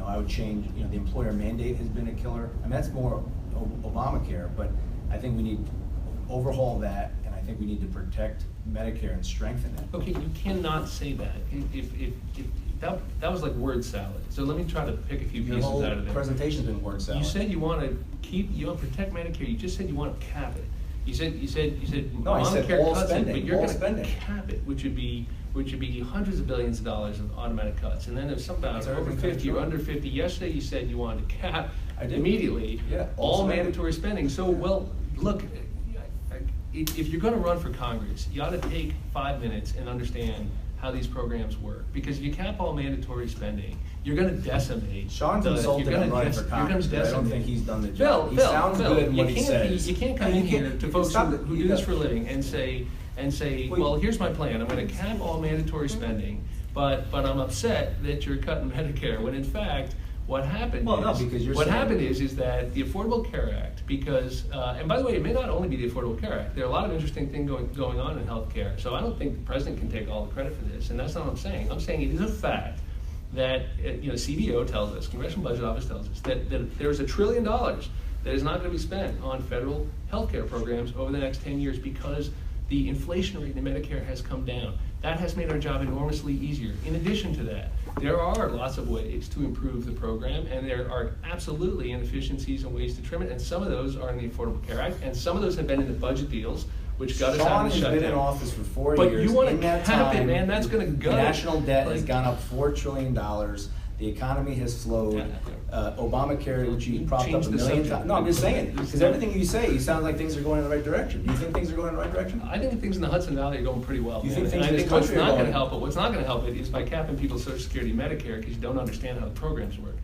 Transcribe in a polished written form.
I would change, the employer mandate has been a killer. I mean, that's more Obamacare, but I think we need to overhaul that, and I think we need to protect Medicare and strengthen it. Okay, you cannot say that. If that was like word salad. So let me try to pick a few Your pieces whole out of there. presentation's been word salad. You said you want to protect Medicare. You just said you want to cap it. You said No, I said Obamacare all cuts spending, it, but you're all going to spending. cap it, which would be hundreds of billions of dollars of automatic cuts. And then if something That's over everything 50 or control. under 50, yesterday you said you wanted to cap I did. immediately all spending. mandatory spending. So, well, look, if you're going to run for Congress, you ought to take 5 minutes and understand how these programs work. Because if you cap all mandatory spending, you're going to decimate. Sean's insulted on running for Congress, but I don't think he's done the job. He sounds good in what he says. You can't come in here to folks who do this for a living and say, well, here's my plan. I'm going to cap all mandatory spending, but I'm upset that you're cutting Medicare. When in fact, what happened is that the Affordable Care Act, because and by the way, it may not only be the Affordable Care Act. There are a lot of interesting things going on in healthcare. So I don't think the president can take all the credit for this, and that's not what I'm saying. I'm saying it is a fact that CBO tells us, Congressional Budget Office tells us that there's $1 trillion that is not going to be spent on federal healthcare programs over the next 10 years because the inflation rate in Medicare has come down. That has made our job enormously easier. In addition to that, there are lots of ways to improve the program, and there are absolutely inefficiencies and ways to trim it, and some of those are in the Affordable Care Act, and some of those have been in the budget deals, which got us out of the shutdown. Sean has been in office for 4 but years. You want in to that cap time, it, man. That's going to go. The national debt has gone up $4 trillion. The economy has slowed. Obamacare, which you propped up a million times. No, I'm just saying, because everything you say, you sound like things are going in the right direction. Do you think things are going in the right direction? I think things in the Hudson Valley are going pretty well. You think things and in I this think what's country are not going going? to help it, what's not going to help it is by capping people's Social Security and Medicare because you don't understand how the programs work.